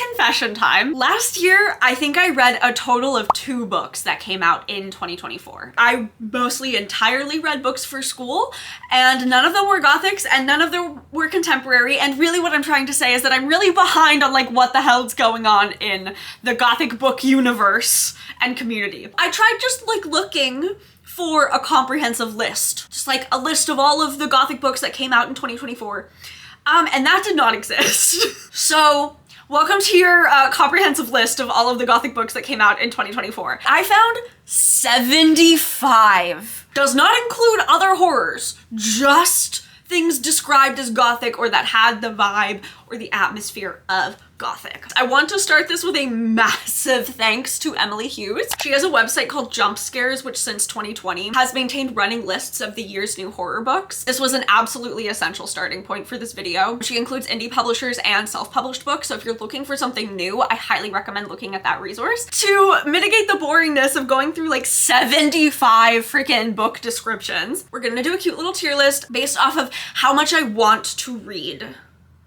confession time. Last year, I think I read a total of 2 books that came out in 2024. I mostly entirely read books for school, and none of them were Gothics and none of them were contemporary. And really what I'm trying to say is that I'm really behind on like what the hell's going on in the Gothic book universe and community. I tried just like looking for a comprehensive list, just like a list of all of the Gothic books that came out in 2024. And that did not exist. So welcome to your comprehensive list of all of the Gothic books that came out in 2024. I found 75. Does not include other horrors, just things described as Gothic or that had the vibe or the atmosphere of Gothic. I want to start this with a massive thanks to Emily Hughes. She has a website called Jump Scares, which since 2020 has maintained running lists of the year's new horror books. This was an absolutely essential starting point for this video. She includes indie publishers and self-published books, so if you're looking for something new, I highly recommend looking at that resource. To mitigate the boringness of going through like 75 freaking book descriptions, we're gonna do a cute little tier list based off of how much I want to read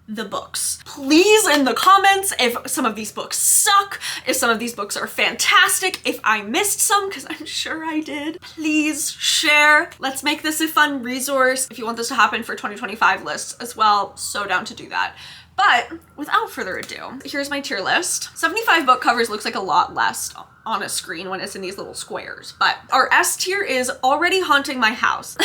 the books. Please in the comments if some of these books suck, if some of these books are fantastic, if I missed some, because I'm sure I did. Please share. Let's make this a fun resource. If you want this to happen for 2025 lists as well, so down to do that. But without further ado, here's my tier list. 75 book covers looks like a lot less on a screen when it's in these little squares, but our S tier is already haunting my house.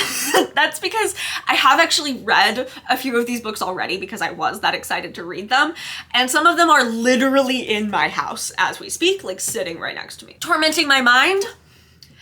That's because I have actually read a few of these books already because I was that excited to read them, and some of them are literally in my house as we speak, like sitting right next to me. Tormenting my mind.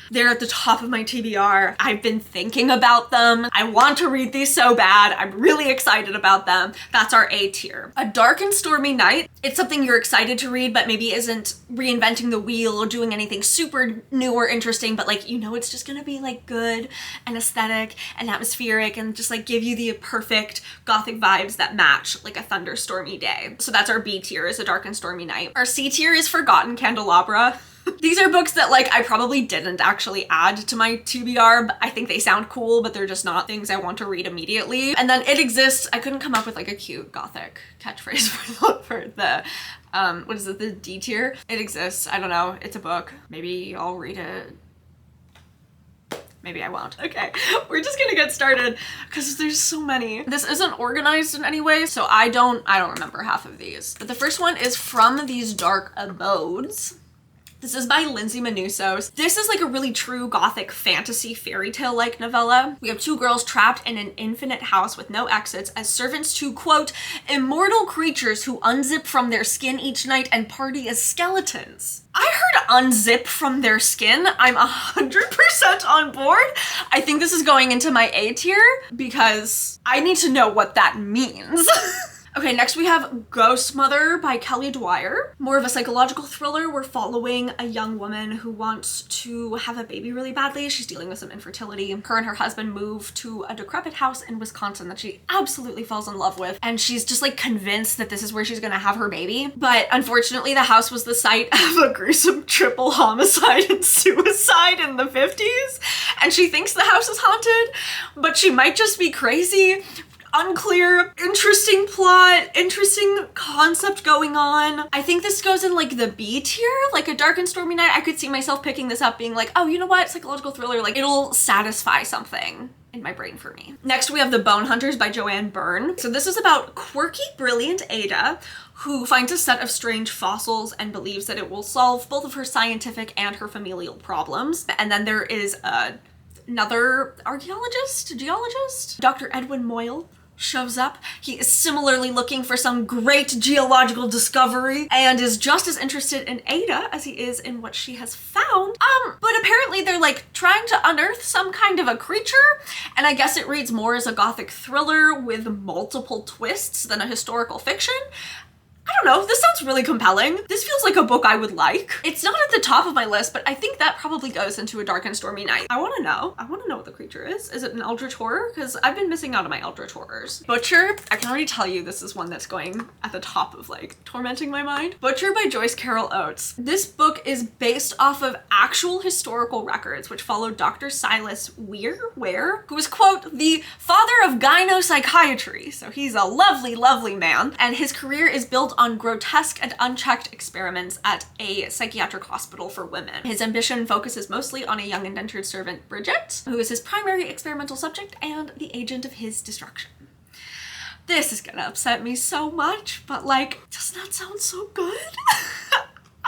They're at the top of my TBR. I've been thinking about them. I want to read these so bad. I'm really excited about them. That's our A tier. A Dark and Stormy Night. It's something you're excited to read, but maybe isn't reinventing the wheel or doing anything super new or interesting, but like, you know, it's just gonna be like good and aesthetic and atmospheric and just like give you the perfect Gothic vibes that match like a thunderstormy day. So that's our B tier, is A Dark and Stormy Night. Our C tier is Forgotten Candelabra. These are books that like I probably didn't actually add to my TBR, but I think they sound cool, but they're just not things I want to read immediately. And then It Exists. I couldn't come up with like a cute Gothic catchphrase for the what is it, the D tier? It Exists. I don't know. It's a book. Maybe I'll read it. Maybe I won't. Okay, we're just gonna get started because there's so many. This isn't organized in any way, so I don't remember half of these. But the first one is From These Dark Abodes. This is by Lindsay Manousos. This is like a really true Gothic fantasy fairy tale-like novella. We have 2 girls trapped in an infinite house with no exits as servants to, quote, immortal creatures who unzip from their skin each night and party as skeletons. I heard unzip from their skin. I'm 100% on board. I think this is going into my A tier because I need to know what that means. Okay, next we have Ghost Mother by Kelly Dwyer. More of a psychological thriller. We're following a young woman who wants to have a baby really badly. She's dealing with some infertility. Her and her husband move to a decrepit house in Wisconsin that she absolutely falls in love with. And she's just like convinced that this is where she's gonna have her baby. But unfortunately, the house was the site of a gruesome triple homicide and suicide in the 50s. And she thinks the house is haunted, but she might just be crazy. Unclear. Interesting plot, interesting concept going on. I think this goes in like the B tier, like A Dark and Stormy Night. I could see myself picking this up being like, oh, you know what? Psychological thriller, like it'll satisfy something in my brain for me. Next, we have The Bone Hunters by Joanne Byrne. So this is about quirky, brilliant Ada who finds a set of strange fossils and believes that it will solve both of her scientific and her familial problems. And then there is another geologist, Dr. Edwin Moyle, shows up. He is similarly looking for some great geological discovery and is just as interested in Ada as he is in what she has found. But apparently they're like trying to unearth some kind of a creature, and I guess it reads more as a Gothic thriller with multiple twists than a historical fiction. I don't know, this sounds really compelling. This feels like a book I would like. It's not at the top of my list, but I think that probably goes into A Dark and Stormy Night. I wanna know what the creature is. Is it an eldritch horror? Because I've been missing out on my eldritch horrors. Butcher, I can already tell you this is one that's going at the top of like tormenting my mind. Butcher by Joyce Carol Oates. This book is based off of actual historical records, which follow Dr. Silas Ware, who is, quote, the father of gynopsychiatry. So he's a lovely, lovely man, and his career is built on grotesque and unchecked experiments at a psychiatric hospital for women. His ambition focuses mostly on a young indentured servant, Bridget, who is his primary experimental subject and the agent of his destruction. This is gonna upset me so much, but like, doesn't that sound so good?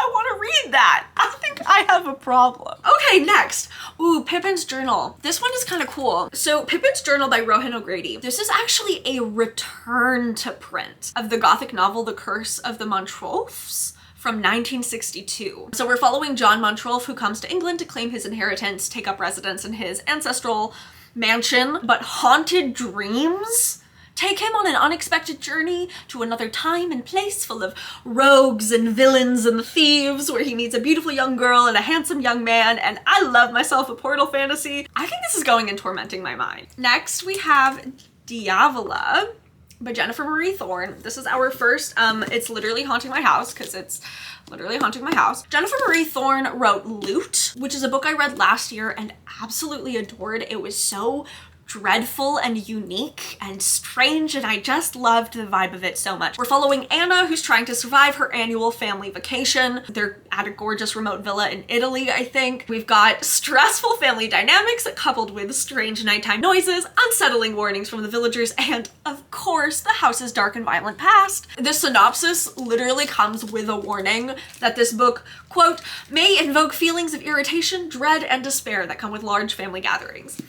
I want to read that. I think I have a problem. Okay, next. Ooh, Pippin's Journal. This one is kind of cool. So Pippin's Journal by Rohan O'Grady. This is actually a return to print of the Gothic novel The Curse of the Montrolfs from 1962. So we're following John Montrolf, who comes to England to claim his inheritance, take up residence in his ancestral mansion, but haunted dreams take him on an unexpected journey to another time and place full of rogues and villains and thieves, where he meets a beautiful young girl and a handsome young man, and I love myself a portal fantasy. I think this is going and tormenting my mind. Next, we have Diavola by Jennifer Marie Thorne. This is our first, it's literally haunting my house because it's literally haunting my house. Jennifer Marie Thorne wrote Loot, which is a book I read last year and absolutely adored. It was so dreadful and unique and strange, and I just loved the vibe of it so much. We're following Anna, who's trying to survive her annual family vacation. They're at a gorgeous remote villa in Italy, I think. We've got stressful family dynamics coupled with strange nighttime noises, unsettling warnings from the villagers, and of course, the house's dark and violent past. The synopsis literally comes with a warning that this book, quote, may invoke feelings of irritation, dread, and despair that come with large family gatherings.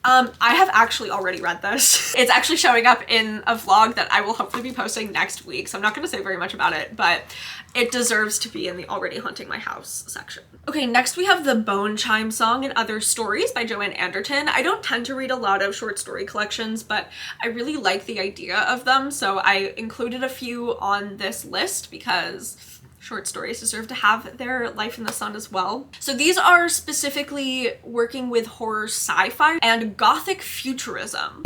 I have actually already read this. It's actually showing up in a vlog that I will hopefully be posting next week, so I'm not going to say very much about it, but it deserves to be in the already haunting my house section. Okay, next we have The Bone Chime Song and Other Stories by Joanne Anderton. I don't tend to read a lot of short story collections, but I really like the idea of them, so I included a few on this list because short stories deserve to have their life in the sun as well. So these are specifically working with horror sci-fi and gothic futurism.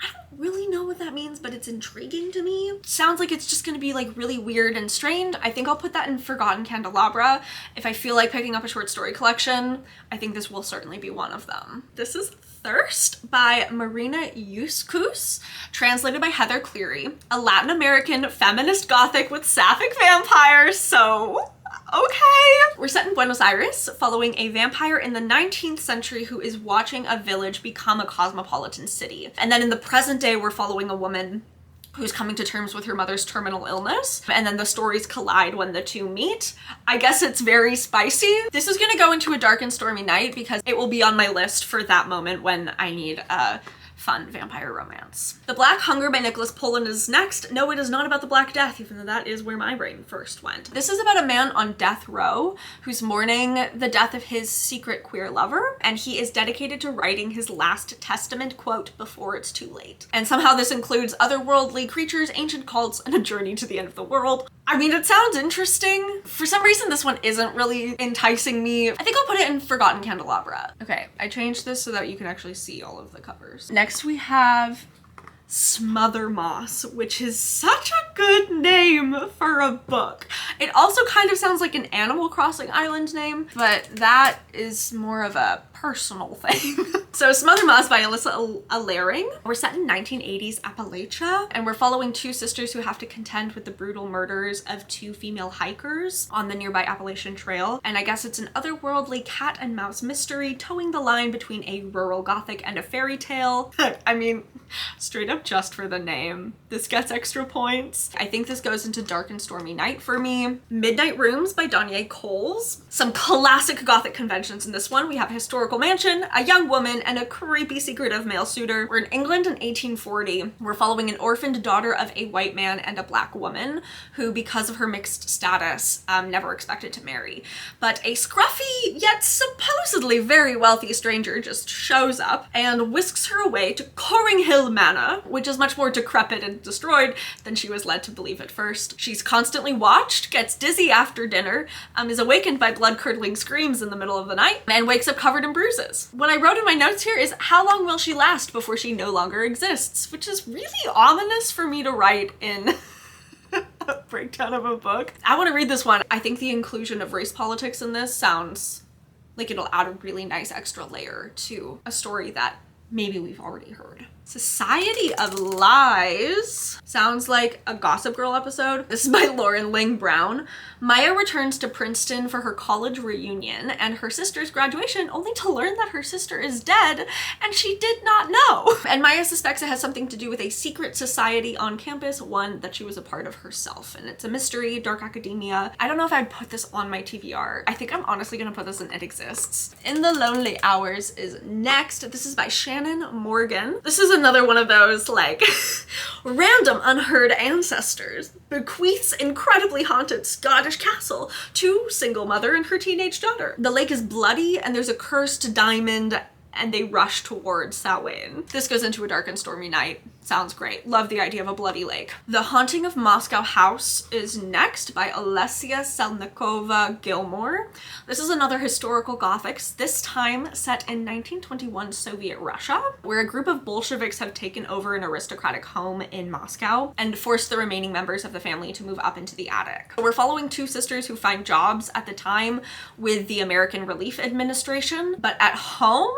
I don't really know what that means, but it's intriguing to me. Sounds like it's just gonna be like really weird and strange. I think I'll put that in Forgotten Candelabra. If I feel like picking up a short story collection, I think this will certainly be one of them. This is Thirst by Marina Yuskus, translated by Heather Cleary. A Latin American feminist gothic with sapphic vampires, so okay. We're set in Buenos Aires, following a vampire in the 19th century who is watching a village become a cosmopolitan city. And then in the present day, we're following a woman who's coming to terms with her mother's terminal illness, and then the stories collide when the two meet. I guess it's very spicy. This is gonna go into a dark and stormy night because it will be on my list for that moment when I need a fun vampire romance. The Black Hunger by Nicholas Poland is next. No, it is not about the Black Death, even though that is where my brain first went. This is about a man on death row who's mourning the death of his secret queer lover, and he is dedicated to writing his last testament, quote, before it's too late. And somehow this includes otherworldly creatures, ancient cults, and a journey to the end of the world. I mean, it sounds interesting. For some reason, this one isn't really enticing me. I think I'll put it in Forgotten Candelabra. Okay, I changed this so that you can actually see all of the covers. Next we have Smother Moss, which is such a good name for a book. It also kind of sounds like an Animal Crossing island name, but that is more of a personal thing. So Smother Moss by Alyssa Allering. We're set in 1980s Appalachia, and we're following two sisters who have to contend with the brutal murders of two female hikers on the nearby Appalachian Trail. And I guess it's an otherworldly cat and mouse mystery, towing the line between a rural gothic and a fairy tale. I mean, straight up just for the name, this gets extra points. I think this goes into Dark and Stormy Night for me. Midnight Rooms by Danya Coles. Some classic gothic conventions in this one. We have a historical mansion, a young woman, and a creepy secretive male suitor. We're in England in 1840. We're following an orphaned daughter of a white man and a black woman who, because of her mixed status, never expected to marry. But a scruffy yet supposedly very wealthy stranger just shows up and whisks her away to Coring Hill Manor, which is much more decrepit and destroyed than she was led to believe at first. She's constantly watched, gets dizzy after dinner, is awakened by blood-curdling screams in the middle of the night, and wakes up covered in bruises. What I wrote in my notes here is, how long will she last before she no longer exists? Which is really ominous for me to write in a breakdown of a book. I want to read this one. I think the inclusion of race politics in this sounds like it'll add a really nice extra layer to a story that maybe we've already heard. Society of Lies sounds like a Gossip Girl episode. This is by Lauren Ling Brown. Maya returns to Princeton for her college reunion and her sister's graduation, only to learn that her sister is dead and she did not know. And Maya suspects it has something to do with a secret society on campus, one that she was a part of herself. And it's a mystery, dark academia. I don't know if I'd put this on my TBR. I think I'm honestly gonna put this in It Exists. In the Lonely Hours is next. This is by Shannon Morgan. This is another one of those like random unheard ancestors bequeaths incredibly haunted Scottish castle to single mother and her teenage daughter. The lake is bloody and there's a cursed diamond and they rush towards Samhain. This goes into a dark and stormy night. Sounds great. Love the idea of a bloody lake. The Haunting of Moscow House is next by Alessia Selnikova Gilmore. This is another historical Gothics, this time set in 1921 Soviet Russia, where a group of Bolsheviks have taken over an aristocratic home in Moscow and forced the remaining members of the family to move up into the attic. We're following two sisters who find jobs at the time with the American Relief Administration, but at home,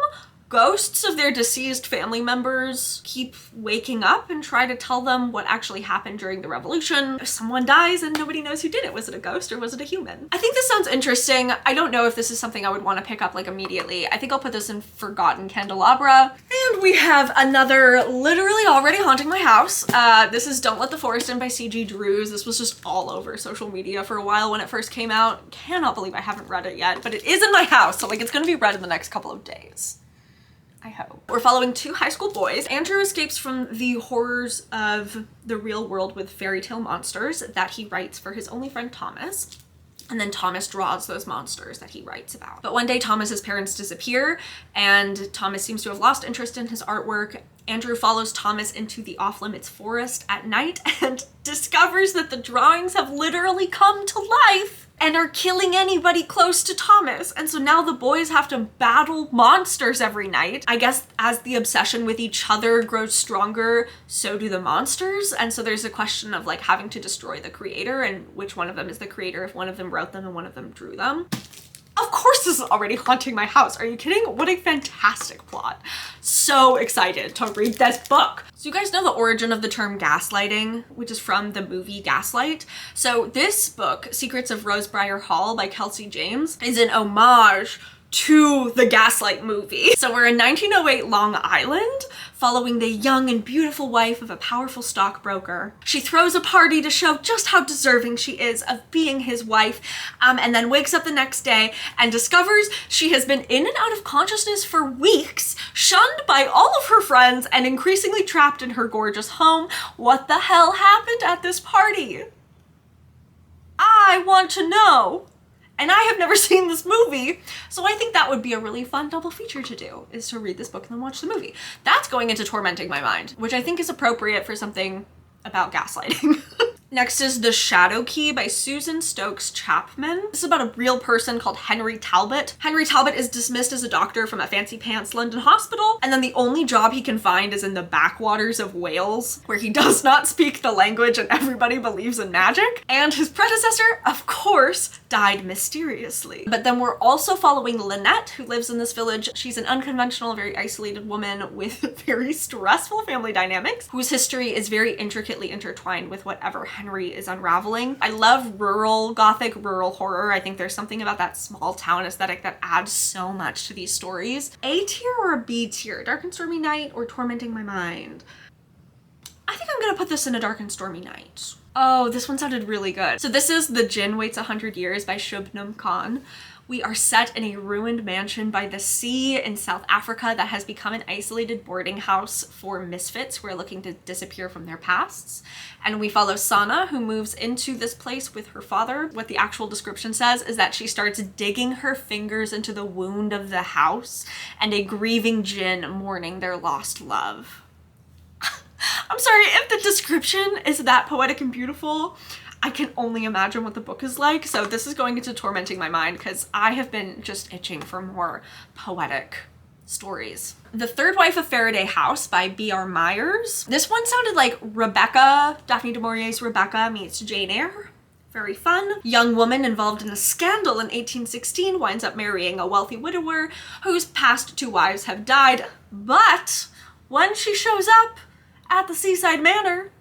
ghosts of their deceased family members keep waking up and try to tell them what actually happened during the revolution. Someone dies and nobody knows who did it. Was it a ghost or was it a human? I think this sounds interesting. I don't know if this is something I would want to pick up like immediately. I think I'll put this in Forgotten Candelabra. And we have another literally already haunting my house. This is Don't Let the Forest In by C.G. Drews. This was just all over social media for a while when it first came out. Cannot believe I haven't read it yet, but it is in my house, so like it's gonna be read in the next couple of days. I hope. We're following two high school boys. Andrew escapes from the horrors of the real world with fairy tale monsters that he writes for his only friend Thomas. And then Thomas draws those monsters that he writes about. But one day Thomas's parents disappear and Thomas seems to have lost interest in his artwork. Andrew follows Thomas into the off-limits forest at night and discovers that the drawings have literally come to life and are killing anybody close to Thomas. And so now the boys have to battle monsters every night. I guess as the obsession with each other grows stronger, so do the monsters. And so there's a question of like having to destroy the creator and which one of them is the creator if one of them wrote them and one of them drew them. Of course this is already haunting my house. Are you kidding? What a fantastic plot. So excited to read this book. So you guys know the origin of the term gaslighting, which is from the movie Gaslight. So this book, Secrets of Rosebriar Hall by Kelsey James, is an homage to the Gaslight movie. So we're in 1908 Long Island, following the young and beautiful wife of a powerful stockbroker. She throws a party to show just how deserving she is of being his wife, and then wakes up the next day and discovers she has been in and out of consciousness for weeks, shunned by all of her friends, and increasingly trapped in her gorgeous home. What the hell happened at this party? I want to know. And I have never seen this movie, so I think that would be a really fun double feature to do, is to read this book and then watch the movie. That's going into Tormenting My Mind, which I think is appropriate for something about gaslighting. Next is The Shadow Key by Susan Stokes Chapman. This is about a real person called Henry Talbot. Henry Talbot is dismissed as a doctor from a fancy pants London hospital, and then the only job he can find is in the backwaters of Wales, where he does not speak the language and everybody believes in magic. And his predecessor, of course, died mysteriously. But then we're also following Lynette, who lives in this village. She's an unconventional, very isolated woman with very stressful family dynamics, whose history is very intricately intertwined with whatever Henry is unraveling. I love rural Gothic, rural horror. I think there's something about that small town aesthetic that adds so much to these stories. A tier or a B tier? Dark and Stormy Night or Tormenting My Mind? I think I'm gonna put this in a Dark and Stormy Night. Oh, this one sounded really good. So this is The Jinn Waits 100 Years by Shubnam Khan. We are set in a ruined mansion by the sea in South Africa that has become an isolated boarding house for misfits who are looking to disappear from their pasts. And we follow Sana, who moves into this place with her father. What the actual description says is that she starts digging her fingers into the wound of the house and a grieving jinn mourning their lost love. I'm sorry, if the description is that poetic and beautiful, I can only imagine what the book is like. So this is going into Tormenting My Mind because I have been just itching for more poetic stories. The Third Wife of Faraday House by B.R. Myers. This one sounded like Rebecca, Daphne du Maurier's Rebecca meets Jane Eyre. Very fun. Young woman involved in a scandal in 1816 winds up marrying a wealthy widower whose past two wives have died, But when she shows up at the Seaside Manor,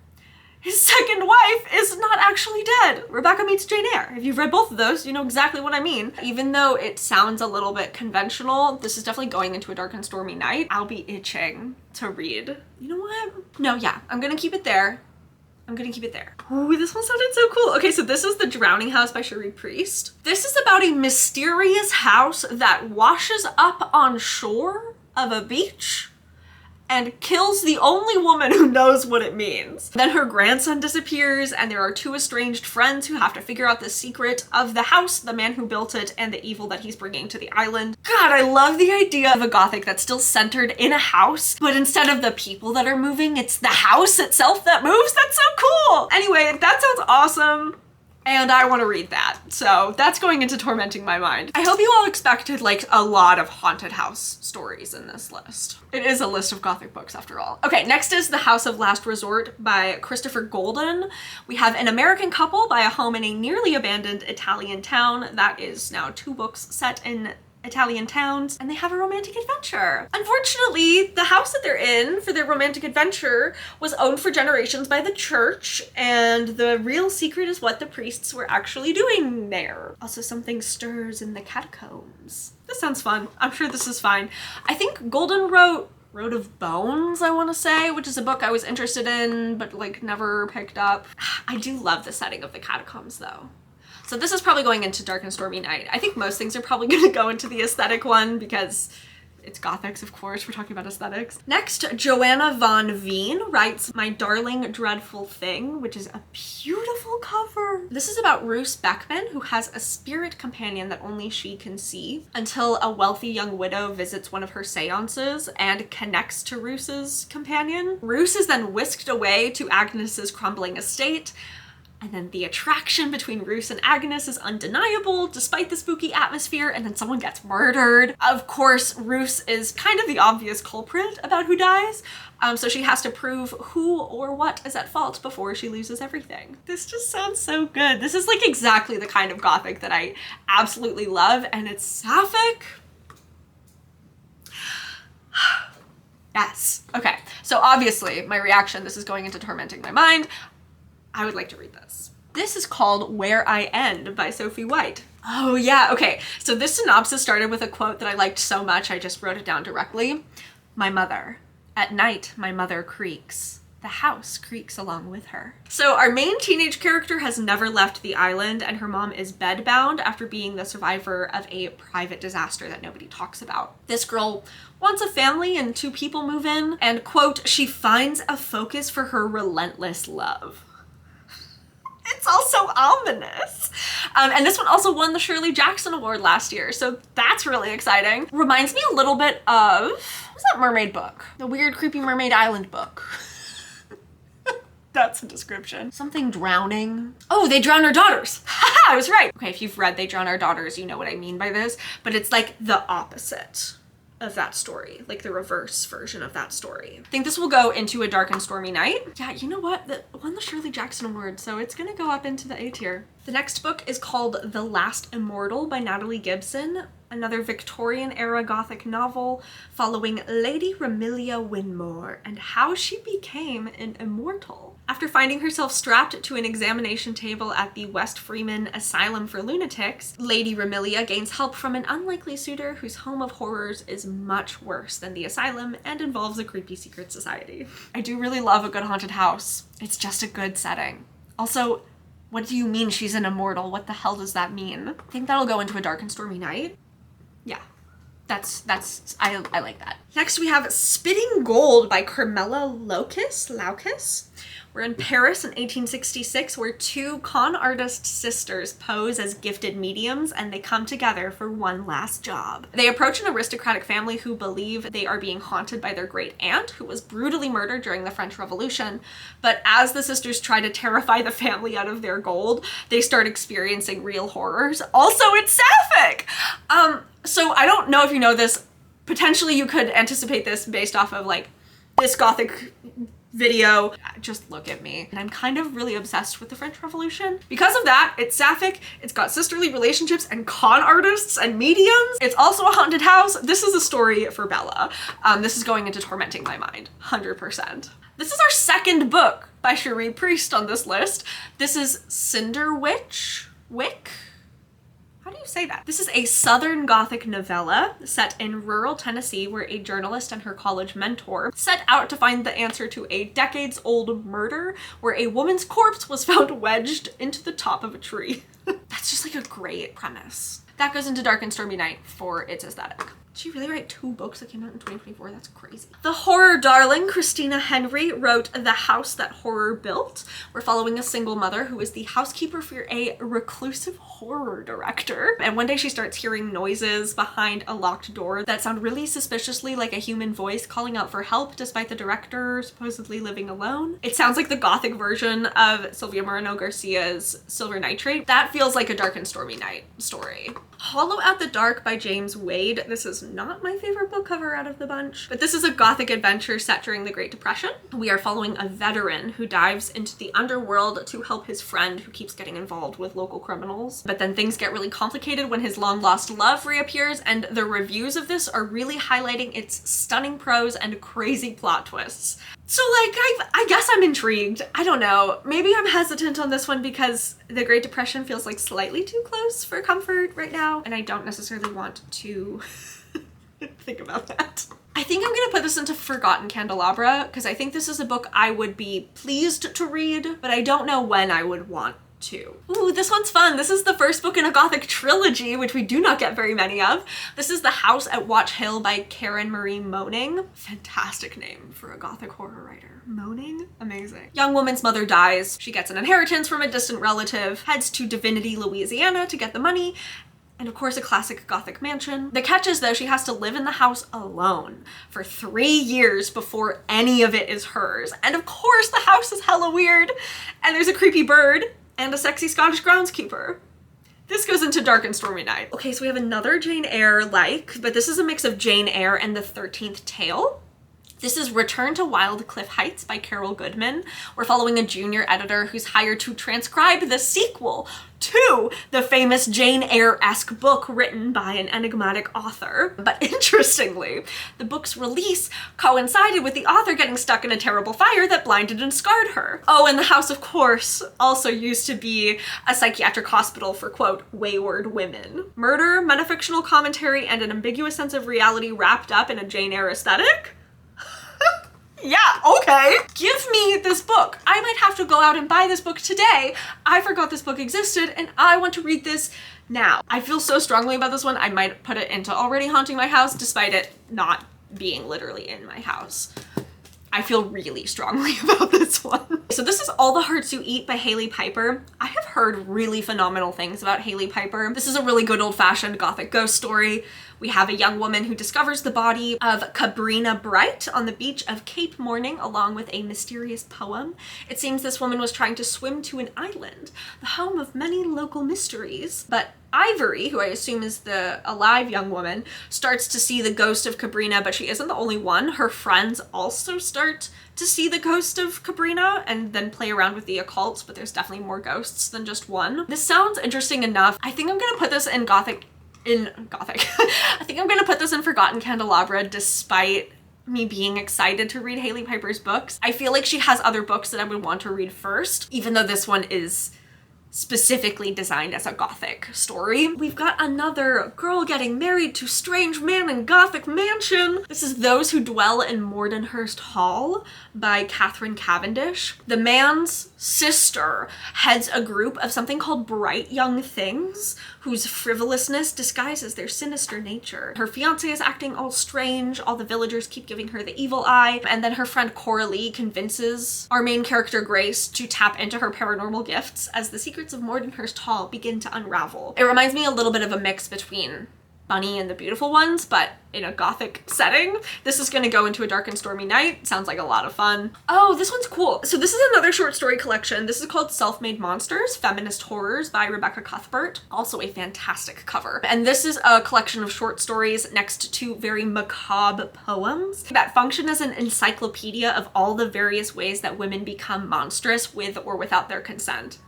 his second wife is not actually dead. Rebecca Meets Jane Eyre. If you've read both of those, you know exactly what I mean. Even though it sounds a little bit conventional, this is definitely going into a dark and stormy night. I'll be itching to read. You know what? No, yeah, I'm gonna keep it there. I'm gonna keep it there. Ooh, this one sounded so cool. Okay, so this is The Drowning House by Cherie Priest. This is about a mysterious house that washes up on shore of a beach and kills the only woman who knows what it means. Then her grandson disappears, and there are two estranged friends who have to figure out the secret of the house, the man who built it, and the evil that he's bringing to the island. God, I love the idea of a gothic that's still centered in a house, but instead of the people that are moving, it's the house itself that moves. That's so cool. Anyway, that sounds awesome. And I want to read that. So that's going into tormenting my mind. I hope you all expected like a lot of haunted house stories in this list. It is a list of gothic books after all. Okay, next is The House of Last Resort by Christopher Golden. We have An American Couple buy a home in a nearly abandoned Italian town. That is now 2 books set in Italian towns, and they have a romantic adventure. Unfortunately, the house that they're in for their romantic adventure was owned for generations by the church, and the real secret is what the priests were actually doing there. Also, something stirs in the catacombs. This sounds fun. I'm sure this is fine. I think Golden wrote Road of Bones, I want to say, which is a book I was interested in, but like never picked up. I do love the setting of the catacombs though. So this is probably going into Dark and Stormy Night. I think most things are probably going to go into the aesthetic one because it's gothics, of course. We're talking about aesthetics. Next, Joanna Von Veen writes My Darling Dreadful Thing, which is a beautiful cover. This is about Ruth Beckman, who has a spirit companion that only she can see until a wealthy young widow visits one of her seances and connects to Ruth's companion. Ruth is then whisked away to Agnes's crumbling estate. And then the attraction between Ruth and Agnes is undeniable despite the spooky atmosphere, and then someone gets murdered. Of course, Ruth is kind of the obvious culprit about who dies, so she has to prove who or what is at fault before she loses everything. This just sounds so good. This is like exactly the kind of gothic that I absolutely love, and it's sapphic. Yes. Okay, so obviously my reaction, this is going into tormenting my mind. I would like to read this. This is called Where I End by Sophie White. Oh yeah, okay. So this synopsis started with a quote that I liked so much, I just wrote it down directly. My mother. At night, my mother creaks. The house creaks along with her. So our main teenage character has never left the island, and her mom is bedbound after being the survivor of a private disaster that nobody talks about. This girl wants a family and 2 people move in, and quote, she finds a focus for her relentless love. It's also ominous. And this one also won the Shirley Jackson Award last year, so that's really exciting. Reminds me a little bit of, what's that mermaid book? The weird, creepy Mermaid Island book. That's a description. Something drowning. Oh, They Drown Our Daughters. Haha, I was right. Okay, if you've read They Drown Our Daughters, you know what I mean by this, but it's like the opposite of that story, like the reverse version of that story. I think this will go into A Dark and Stormy Night. Yeah, you know what? It won the Shirley Jackson Award, so it's gonna go up into the A tier. The next book is called The Last Immortal by Natalie Gibson, another Victorian era Gothic novel following Lady Ramilia Winmore and how she became an immortal. After finding herself strapped to an examination table at the West Freeman Asylum for Lunatics, Lady Ramilia gains help from an unlikely suitor whose home of horrors is much worse than the asylum and involves a creepy secret society. I do really love a good haunted house. It's just a good setting. Also, what do you mean she's an immortal? What the hell does that mean? I think that'll go into A Dark and Stormy Night. Yeah. I like that. Next we have Spitting Gold by Carmela Laucus. We're in Paris in 1866 where 2 con artist sisters pose as gifted mediums and they come together for one last job. They approach an aristocratic family who believe they are being haunted by their great aunt who was brutally murdered during the French Revolution. But as the sisters try to terrify the family out of their gold, they start experiencing real horrors. Also, it's sapphic! So I don't know if you know this, potentially you could anticipate this based off of like this gothic video. Just look at me. And I'm kind of really obsessed with the French Revolution. Because of that, it's sapphic, it's got sisterly relationships and con artists and mediums. It's also a haunted house. This is a story for Bella. This is going into tormenting my mind, 100%. This is our second book by Cherie Priest on this list. This is Cinder Witch? Wick? How do you say that? This is a Southern Gothic novella set in rural Tennessee where a journalist and her college mentor set out to find the answer to a decades-old murder where a woman's corpse was found wedged into the top of a tree. That's just like a great premise. That goes into Dark and Stormy Night for its aesthetic. Did she really write 2 books that came out in 2024? That's crazy. The horror darling Christina Henry wrote The House That Horror Built. We're following a single mother who is the housekeeper for a reclusive horror director. And one day she starts hearing noises behind a locked door that sound really suspiciously like a human voice calling out for help despite the director supposedly living alone. It sounds like the Gothic version of Sylvia Moreno Garcia's Silver Nitrate. That feels like a Dark and Stormy Night story. Hollow at the Dark by James Wade. This is not my favorite book cover out of the bunch, but this is a Gothic adventure set during the Great Depression. We are following a veteran who dives into the underworld to help his friend who keeps getting involved with local criminals. But then things get really complicated when his long-lost love reappears, and the reviews of this are really highlighting its stunning prose and crazy plot twists. So like, I guess I'm intrigued. I don't know. Maybe I'm hesitant on this one because the Great Depression feels like slightly too close for comfort right now, and I don't necessarily want to think about that. I think I'm gonna put this into Forgotten Candelabra because I think this is a book I would be pleased to read, but I don't know when I would want to. Ooh, this one's fun. This is the first book in a Gothic trilogy, which we do not get very many of. This is The House at Watch Hill by Karen Marie Moaning. Fantastic name for a Gothic horror writer. Moaning? Amazing. Young woman's mother dies. She gets an inheritance from a distant relative, heads to Divinity, Louisiana to get the money, and of course a classic Gothic mansion. The catch is though, she has to live in the house alone for 3 years before any of it is hers. And of course the house is hella weird, and there's a creepy bird and a sexy Scottish groundskeeper. This goes into Dark and Stormy Night. Okay, so we have another Jane Eyre-like, but this is a mix of Jane Eyre and The 13th Tale. This is Return to Wild Cliff Heights by Carol Goodman. We're following a junior editor who's hired to transcribe the sequel to the famous Jane Eyre-esque book written by an enigmatic author. But interestingly, the book's release coincided with the author getting stuck in a terrible fire that blinded and scarred her. Oh, and the house, of course, also used to be a psychiatric hospital for, quote, wayward women. Murder, metafictional commentary, and an ambiguous sense of reality wrapped up in a Jane Eyre aesthetic? Yeah, okay. Give me this book. I might have to go out and buy this book today. I forgot this book existed and I want to read this now. I feel so strongly about this one, I might put it into already haunting my house despite it not being literally in my house. I feel really strongly about this one. So this is All the Hearts You Eat by Hailey Piper. I have heard really phenomenal things about Hailey Piper. This is a really good old-fashioned Gothic ghost story. We have a young woman who discovers the body of Cabrina Bright on the beach of Cape Morning along with a mysterious poem. It seems this woman was trying to swim to an island, the home of many local mysteries, but Ivory, who I assume is the alive young woman, starts to see the ghost of Cabrina, but she isn't the only one. Her friends also start to see the ghost of Cabrina and then play around with the occult, but there's definitely more ghosts than just one. This sounds interesting enough. I think I'm gonna put this in Gothic. I think I'm gonna put this in Forgotten Candelabra despite me being excited to read Hailey Piper's books. I feel like she has other books that I would want to read first, even though this one is specifically designed as a Gothic story. We've got another girl getting married to strange man in Gothic mansion. This is Those Who Dwell in Mordenhurst Hall by Catherine Cavendish. The man's sister heads a group of something called Bright Young Things, whose frivolousness disguises their sinister nature. Her fiance is acting all strange, all the villagers keep giving her the evil eye, and then her friend Coralie convinces our main character Grace to tap into her paranormal gifts as the secrets of Mordenhurst Hall begin to unravel. It reminds me a little bit of a mix between Bunny and the Beautiful Ones, but in a gothic setting. This is gonna go into a dark and stormy night. Sounds like a lot of fun. Oh, this one's cool. So this is another short story collection. This is called Self-Made Monsters, Feminist Horrors by Rebecca Cuthbert. Also a fantastic cover. And this is a collection of short stories next to very macabre poems that function as an encyclopedia of all the various ways that women become monstrous with or without their consent.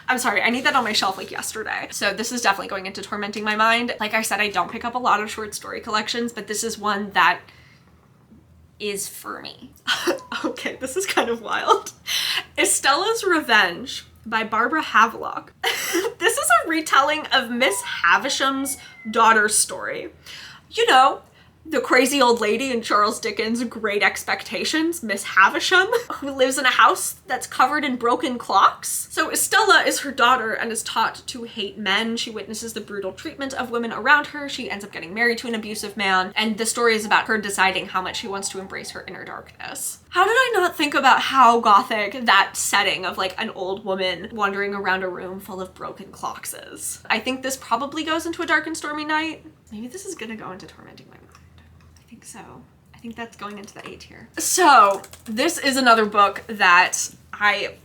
I'm sorry, I need that on my shelf like yesterday. So this is definitely going into tormenting my mind. Like I said, I don't pick up a lot of short story collections, but this is one that is for me. Okay, this is kind of wild. Estella's Revenge by Barbara Havelock. This is a retelling of Miss Havisham's daughter's story. You know, the crazy old lady in Charles Dickens' Great Expectations, Miss Havisham, who lives in a house that's covered in broken clocks. So Estella is her daughter and is taught to hate men. She witnesses the brutal treatment of women around her. She ends up getting married to an abusive man. And the story is about her deciding how much she wants to embrace her inner darkness. How did I not think about how gothic that setting of like an old woman wandering around a room full of broken clocks is? I think this probably goes into a dark and stormy night. Maybe this is gonna go into tormenting my mind. So I think that's going into the A tier. So this is another book that I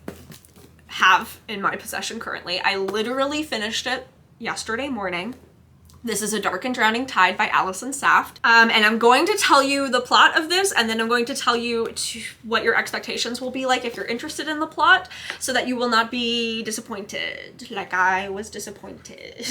have in my possession currently. I literally finished it yesterday morning. This is A Dark and Drowning Tide by Alison Saft. And I'm going to tell you the plot of this, and then I'm going to tell you what your expectations will be like if you're interested in the plot, so that you will not be disappointed like I was disappointed.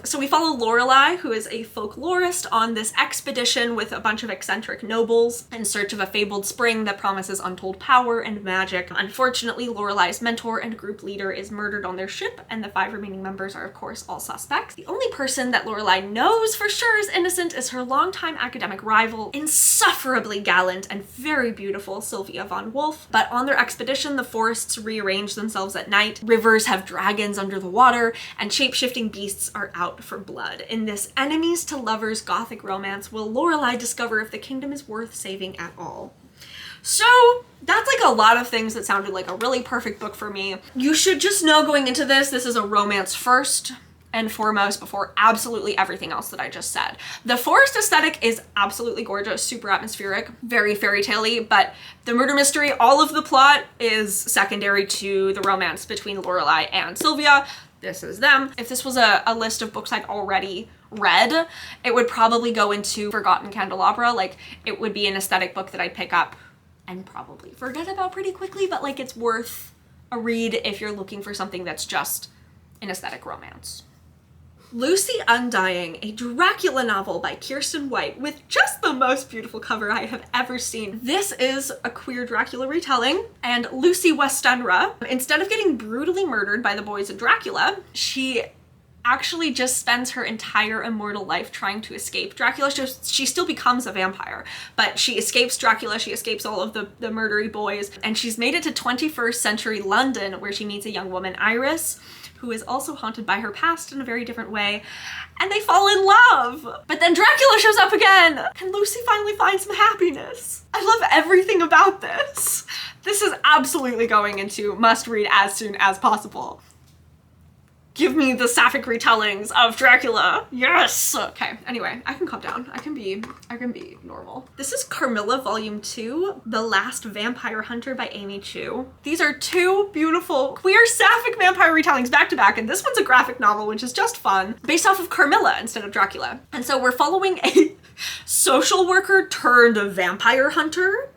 So we follow Lorelei, who is a folklorist, on this expedition with a bunch of eccentric nobles in search of a fabled spring that promises untold power and magic. Unfortunately, Lorelei's mentor and group leader is murdered on their ship, and the 5 remaining members are of course all suspects. The only person that Lorelei knows for sure is innocent is her longtime academic rival, insufferably gallant and very beautiful Sylvia von Wolf. But on their expedition, the forests rearrange themselves at night, rivers have dragons under the water, and shape-shifting beasts are out for blood. In this enemies to lovers gothic romance, will Lorelei discover if the kingdom is worth saving at all? So that's like a lot of things that sounded like a really perfect book for me. You should just know going into this, this is a romance first and foremost before absolutely everything else that I just said. The forest aesthetic is absolutely gorgeous, super atmospheric, very fairy tale-y, but the murder mystery, all of the plot is secondary to the romance between Lorelei and Sylvia. This is them. If this was a list of books I'd already read, it would probably go into Forgotten Candelabra. Like, it would be an aesthetic book that I'd pick up and probably forget about pretty quickly, but like it's worth a read if you're looking for something that's just an aesthetic romance. Lucy Undying, a Dracula novel by Kirsten White with just the most beautiful cover I have ever seen. This is a queer Dracula retelling, and Lucy Westenra, instead of getting brutally murdered by the boys of Dracula, she actually just spends her entire immortal life trying to escape Dracula. She still becomes a vampire, but she escapes Dracula, she escapes all of the murdery boys, and she's made it to 21st century London, where she meets a young woman, Iris, who is also haunted by her past in a very different way, and they fall in love. But then Dracula shows up again, and Lucy finally finds some happiness. I love everything about this. This is absolutely going into must read as soon as possible. Give me the sapphic retellings of Dracula. Yes! Okay, anyway, I can calm down. I can be normal. This is Carmilla Volume 2, The Last Vampire Hunter by Amy Chu. These are 2 beautiful queer sapphic vampire retellings back to back, and this one's a graphic novel, which is just fun, based off of Carmilla instead of Dracula. And so we're following a social worker turned vampire hunter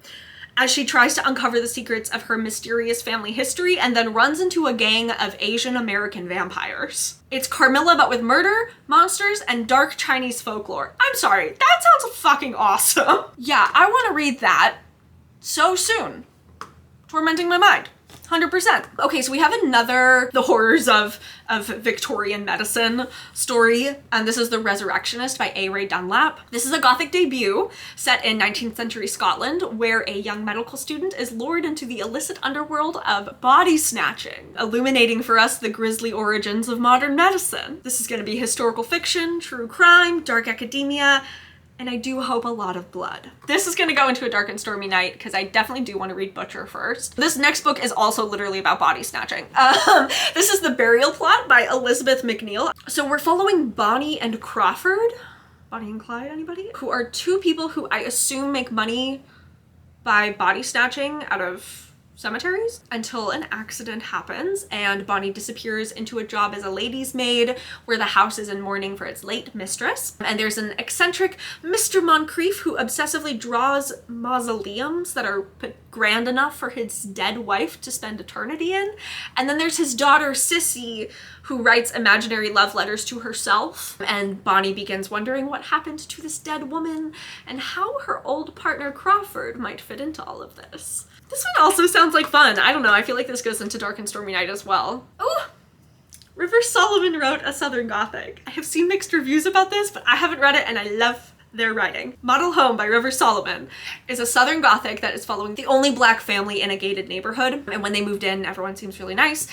as she tries to uncover the secrets of her mysterious family history and then runs into a gang of Asian American vampires. It's Carmilla but with murder, monsters, and dark Chinese folklore. I'm sorry, that sounds fucking awesome. Yeah, I want to read that so soon. Tormenting my mind. 100%. Okay, so we have another The Horrors of Victorian Medicine story, and this is The Resurrectionist by A. Ray Dunlap. This is a gothic debut set in 19th century Scotland, where a young medical student is lured into the illicit underworld of body snatching, illuminating for us the grisly origins of modern medicine. This is going to be historical fiction, true crime, dark academia, And I do hope a lot of blood. This is gonna go into a dark and stormy night because I definitely do want to read Butcher first. This next book is also literally about body snatching. This is The Burial Plot by Elizabeth McNeil. So we're following Bonnie and Crawford. Bonnie and Clyde, anybody? Who are two people who I assume make money by body snatching out of cemeteries until an accident happens and Bonnie disappears into a job as a lady's maid where the house is in mourning for its late mistress. And there's an eccentric Mr. Moncrief who obsessively draws mausoleums that are grand enough for his dead wife to spend eternity in. And then there's his daughter Sissy who writes imaginary love letters to herself. And Bonnie begins wondering what happened to this dead woman and how her old partner Crawford might fit into all of this. This one also sounds like fun. I don't know, I feel like this goes into Dark and Stormy Night as well. Oh, River Solomon wrote a Southern Gothic. I have seen mixed reviews about this, but I haven't read it and I love their writing. Model Home by River Solomon is a Southern Gothic that is following the only Black family in a gated neighborhood. And when they moved in, everyone seems really nice.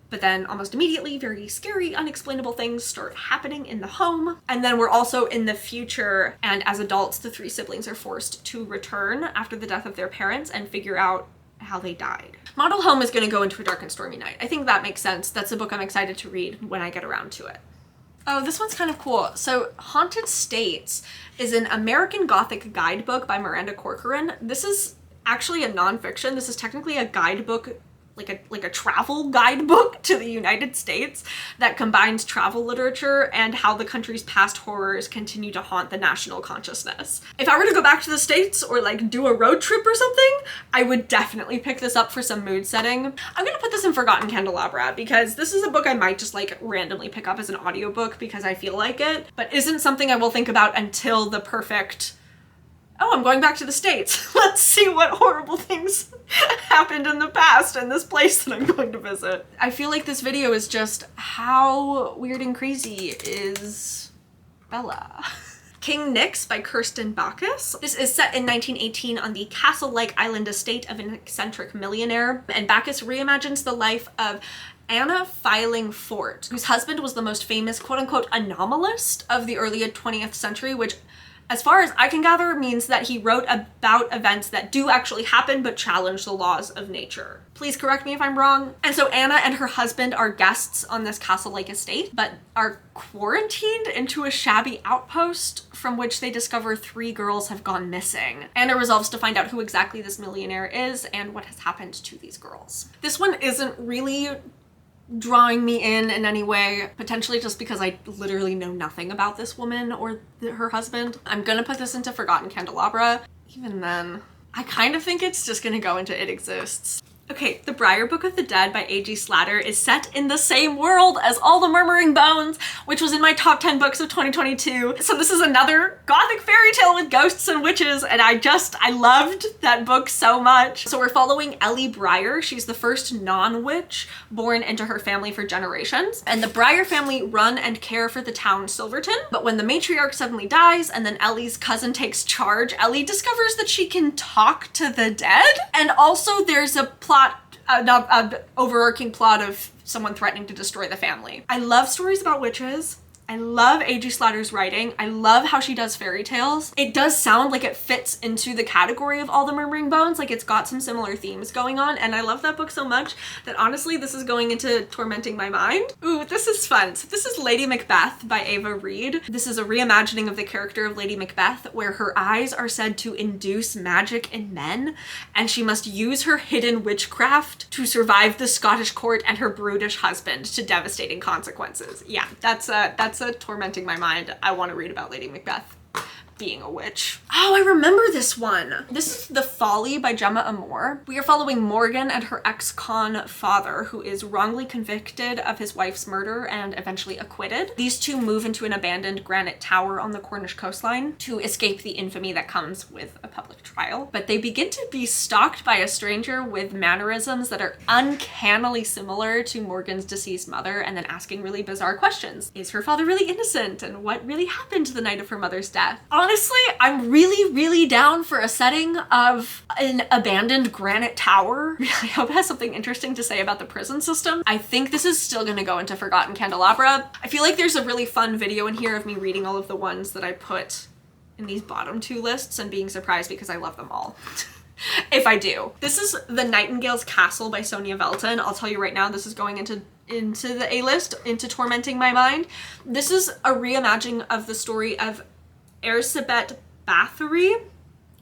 But then almost immediately, very scary, unexplainable things start happening in the home. And then we're also in the future, and as adults, the three siblings are forced to return after the death of their parents and figure out how they died. Model Home is going to go into a dark and stormy night. I think that makes sense. That's a book I'm excited to read when I get around to it. Oh, this one's kind of cool. So Haunted States is an American Gothic guidebook by Miranda Corcoran. This is actually a nonfiction. This is technically a guidebook, like a travel guidebook to the United States that combines travel literature and how the country's past horrors continue to haunt the national consciousness. If I were to go back to the States or like do a road trip or something, I would definitely pick this up for some mood setting. I'm gonna put this in Forgotten Candelabra because this is a book I might just like randomly pick up as an audiobook because I feel like it, but isn't something I will think about until the perfect, oh, I'm going back to the States. Let's see what horrible things happened in the past in this place that I'm going to visit. I feel like this video is just how weird and crazy is Bella. King Nix by Kirsten Bacchus. This is set in 1918 on the castle-like island estate of an eccentric millionaire, and Bacchus reimagines the life of Anna Filing Fort, whose husband was the most famous quote-unquote anomalist of the early 20th century, which as far as I can gather means that he wrote about events that do actually happen but challenge the laws of nature. Please correct me if I'm wrong. And so Anna and her husband are guests on this castle-like estate, but are quarantined into a shabby outpost from which they discover 3 girls have gone missing. Anna resolves to find out who exactly this millionaire is and what has happened to these girls. This one isn't really drawing me in any way, potentially just because I literally know nothing about this woman or her husband. I'm gonna put this into Forgotten Candelabra. Even then, I kind of think it's just gonna go into It Exists. Okay, The Briar Book of the Dead by A.G. Slatter is set in the same world as All the Murmuring Bones, which was in my top 10 books of 2022. So this is another gothic fairy tale with ghosts and witches, and I loved that book so much. So we're following Ellie Briar. She's the first non-witch born into her family for generations, and the Briar family run and care for the town Silverton. But when the matriarch suddenly dies and then Ellie's cousin takes charge, Ellie discovers that she can talk to the dead. And also there's a an overarching plot of someone threatening to destroy the family. I love stories about witches. I love A.G. Slatter's writing. I love how she does fairy tales. It does sound like it fits into the category of All the Murmuring Bones, like it's got some similar themes going on, and I love that book so much that honestly this is going into tormenting my mind. Ooh, this is fun. So this is Lady Macbeth by Ava Reid. This is a reimagining of the character of Lady Macbeth where her eyes are said to induce magic in men, and she must use her hidden witchcraft to survive the Scottish court and her brutish husband to devastating consequences. Yeah, that's tormenting my mind. I want to read about Lady Macbeth being a witch. Oh, I remember this one. This is The Folly by Gemma Amor. We are following Morgan and her ex-con father, who is wrongly convicted of his wife's murder and eventually acquitted. These two move into an abandoned granite tower on the Cornish coastline to escape the infamy that comes with a public trial. But they begin to be stalked by a stranger with mannerisms that are uncannily similar to Morgan's deceased mother, and then asking really bizarre questions. Is her father really innocent? And what really happened the night of her mother's death? Honestly, I'm really down for a setting of an abandoned granite tower. I hope it has something interesting to say about the prison system. I think this is still gonna go into Forgotten Candelabra. I feel like there's a really fun video in here of me reading all of the ones that I put in these bottom two lists and being surprised because I love them all. If I do. This is The Nightingale's Castle by Sonia Velton. I'll tell you right now, this is going into the A-list, into tormenting my mind. This is a reimagining of the story of Erzsébet Bathory,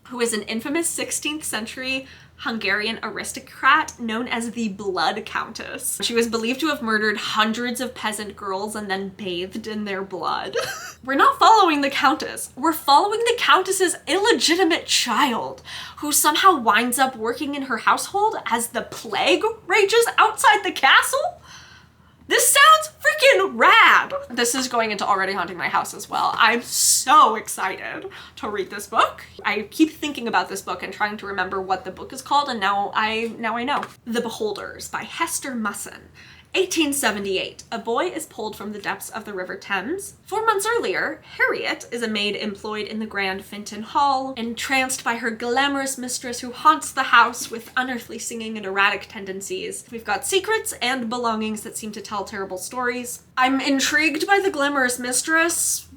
who is an infamous 16th century Hungarian aristocrat known as the Blood Countess. She was believed to have murdered hundreds of peasant girls and then bathed in their blood. We're not following the Countess. We're following the Countess's illegitimate child, who somehow winds up working in her household as the plague rages outside the castle. This sounds freaking rad. This is going into Already Haunting My House as well. I'm so excited to read this book. I keep thinking about this book and trying to remember what the book is called, and now I know. The Beholders by Hester Musson. 1878, a boy is pulled from the depths of the River Thames. 4 months earlier, Harriet is a maid employed in the Grand Finton Hall, entranced by her glamorous mistress who haunts the house with unearthly singing and erratic tendencies. We've got secrets and belongings that seem to tell terrible stories. I'm intrigued by the glamorous mistress,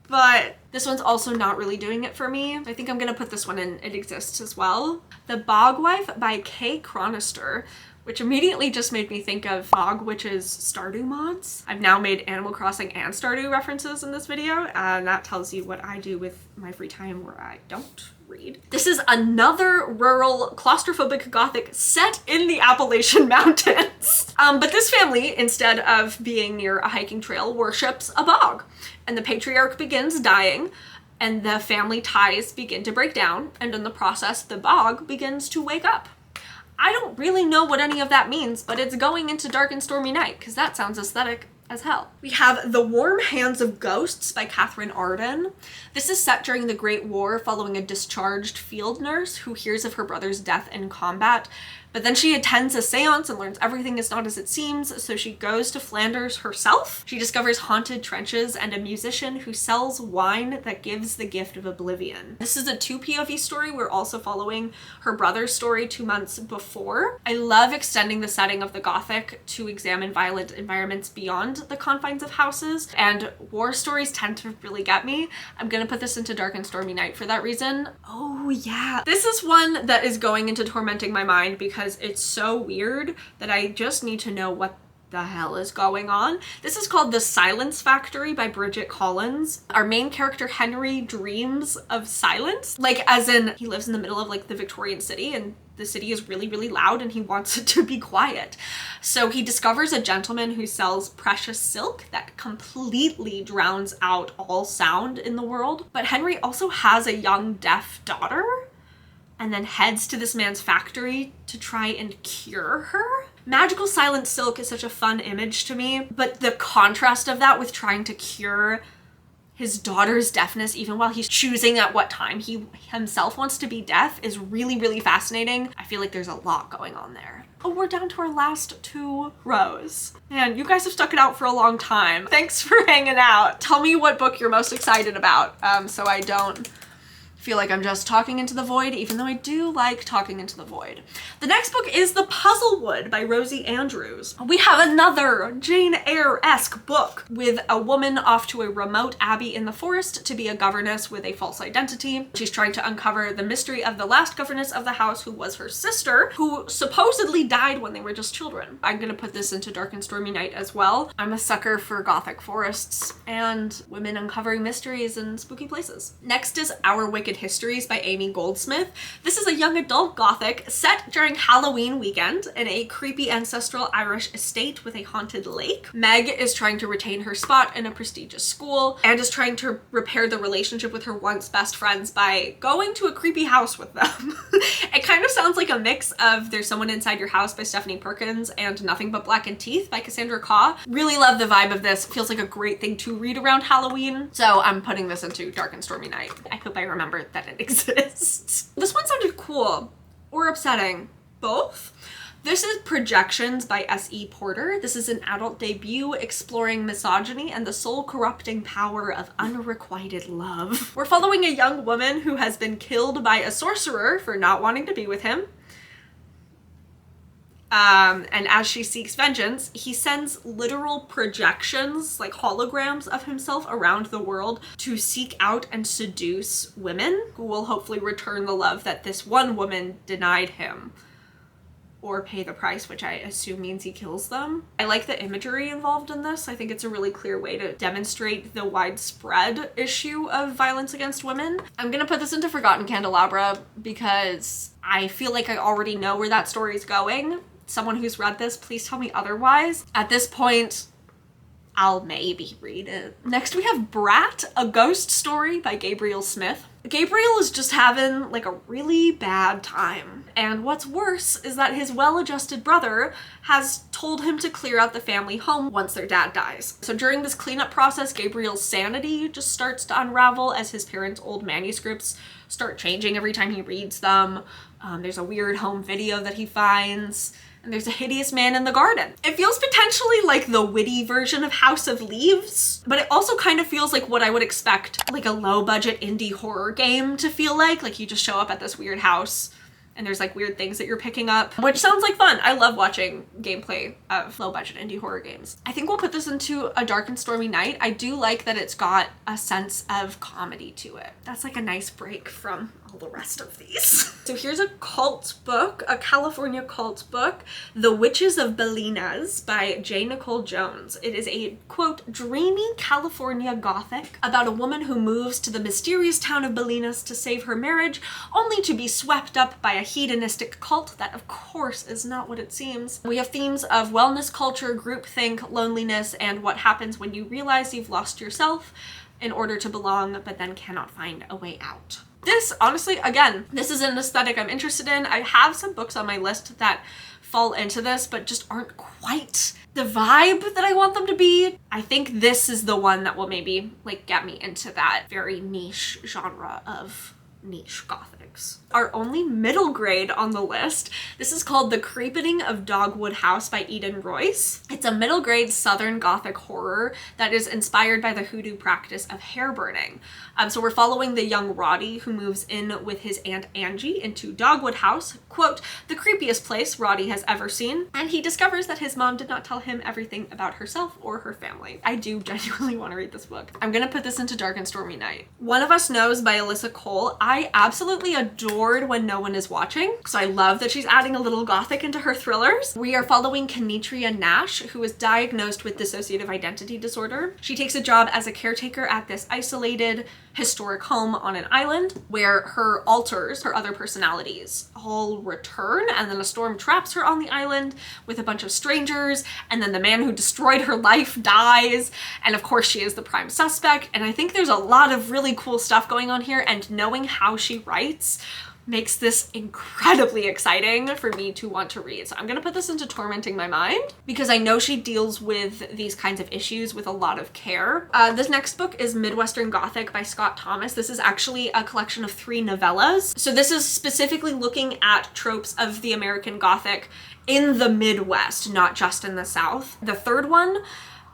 but this one's also not really doing it for me. I think I'm gonna put this one in It Exists as well. The Bogwife by Kay Chronister, which immediately just made me think of Bog Witch's Stardew mods. I've now made Animal Crossing and Stardew references in this video, and that tells you what I do with my free time where I don't read. This is another rural, claustrophobic gothic set in the Appalachian Mountains. But this family, instead of being near a hiking trail, worships a bog. And the patriarch begins dying, and the family ties begin to break down, and in the process, the bog begins to wake up. I don't really know what any of that means, but it's going into Dark and Stormy Night, because that sounds aesthetic as hell. We have The Warm Hands of Ghosts by Catherine Arden. This is set during the Great War, following a discharged field nurse who hears of her brother's death in combat. But then she attends a seance and learns everything is not as it seems, so she goes to Flanders herself. She discovers haunted trenches and a musician who sells wine that gives the gift of oblivion. This is a 2 POV story. We're also following her brother's story 2 months before. I love extending the setting of the Gothic to examine violent environments beyond the confines of houses, and war stories tend to really get me. I'm gonna put this into Dark and Stormy Night for that reason. Oh yeah. This is one that is going into tormenting my mind because it's so weird that I just need to know what the hell is going on. This is called The Silence Factory by Bridget Collins. Our main character Henry dreams of silence, like as in he lives in the middle of like the Victorian city and the city is really, really loud and he wants it to be quiet. So he discovers a gentleman who sells precious silk that completely drowns out all sound in the world. But Henry also has a young deaf daughter, and then heads to this man's factory to try and cure her. Magical silent silk is such a fun image to me, but the contrast of that with trying to cure his daughter's deafness, even while he's choosing at what time he himself wants to be deaf, is really, really fascinating. I feel like there's a lot going on there. Oh, we're down to our last 2 rows. Man, you guys have stuck it out for a long time. Thanks for hanging out. Tell me what book you're most excited about, so I don't feel like I'm just talking into the void, even though I do like talking into the void. The next book is The Puzzlewood by Rosie Andrews. We have another Jane Eyre-esque book with a woman off to a remote abbey in the forest to be a governess with a false identity. She's trying to uncover the mystery of the last governess of the house, who was her sister, who supposedly died when they were just children. I'm gonna put this into Dark and Stormy Night as well. I'm a sucker for gothic forests and women uncovering mysteries in spooky places. Next is Our Wicked Histories by Amy Goldsmith. This is a young adult gothic set during Halloween weekend in a creepy ancestral Irish estate with a haunted lake. Meg is trying to retain her spot in a prestigious school and is trying to repair the relationship with her once best friends by going to a creepy house with them. It kind of sounds like a mix of There's Someone Inside Your House by Stephanie Perkins and Nothing But Blackened Teeth by Cassandra Khaw. Really love the vibe of this. Feels like a great thing to read around Halloween. So I'm putting this into Dark and Stormy Night. I hope I remember that it exists. This one sounded cool or upsetting, both. This is Projections by S.E. Porter. This is an adult debut exploring misogyny and the soul-corrupting power of unrequited love. We're following a young woman who has been killed by a sorcerer for not wanting to be with him. And as she seeks vengeance, he sends literal projections, like holograms of himself around the world to seek out and seduce women who will hopefully return the love that this one woman denied him, or pay the price, which I assume means he kills them. I like the imagery involved in this. I think it's a really clear way to demonstrate the widespread issue of violence against women. I'm gonna put this into Forgotten Candelabra because I feel like I already know where that story is going. Someone who's read this, please tell me otherwise. At this point, I'll maybe read it. Next we have Brat, a ghost story by Gabriel Smith. Gabriel is just having like a really bad time. And what's worse is that his well-adjusted brother has told him to clear out the family home once their dad dies. So during this cleanup process, Gabriel's sanity just starts to unravel as his parents' old manuscripts start changing every time he reads them. There's a weird home video that he finds. And there's a hideous man in the garden. It feels potentially like the witty version of House of Leaves, but it also kind of feels like what I would expect like a low-budget indie horror game to feel like. Like you just show up at this weird house and there's like weird things that you're picking up, which sounds like fun. I love watching gameplay of low-budget indie horror games. I think we'll put this into A Dark and Stormy Night. I do like that it's got a sense of comedy to it. That's like a nice break from all the rest of these. So here's a cult book, a California cult book, The Witches of Bolinas by J. Nicole Jones. It is a, quote, dreamy California gothic about a woman who moves to the mysterious town of Bolinas to save her marriage, only to be swept up by a hedonistic cult that of course is not what it seems. We have themes of wellness culture, groupthink, loneliness, and what happens when you realize you've lost yourself in order to belong, but then cannot find a way out. This, honestly, again, this is an aesthetic I'm interested in. I have some books on my list that fall into this, but just aren't quite the vibe that I want them to be. I think this is the one that will maybe like get me into that very niche genre of niche gothics. Our only middle grade on the list, this is called The Creepening of Dogwood House by Eden Royce. It's a middle grade Southern Gothic horror that is inspired by the hoodoo practice of hair burning. So we're following the young Roddy who moves in with his Aunt Angie into Dogwood House, quote, the creepiest place Roddy has ever seen, and he discovers that his mom did not tell him everything about herself or her family. I do genuinely want to read this book. I'm gonna put this into Dark and Stormy Night. One of Us Knows by Alyssa Cole. I absolutely adored When No One Is Watching, so I love that she's adding a little gothic into her thrillers. We are following Kenitria Nash, who is diagnosed with dissociative identity disorder. She takes a job as a caretaker at this isolated historic home on an island where her alters, her other personalities, all return, and then a storm traps her on the island with a bunch of strangers, and then the man who destroyed her life dies, and of course she is the prime suspect. And I think there's a lot of really cool stuff going on here, and knowing how she writes makes this incredibly exciting for me to want to read. So I'm gonna put this into Tormenting My Mind because I know she deals with these kinds of issues with a lot of care. This next book is Midwestern Gothic by Scott Thomas. This is actually a collection of 3 novellas. So this is specifically looking at tropes of the American Gothic in the Midwest, not just in the South. The third one,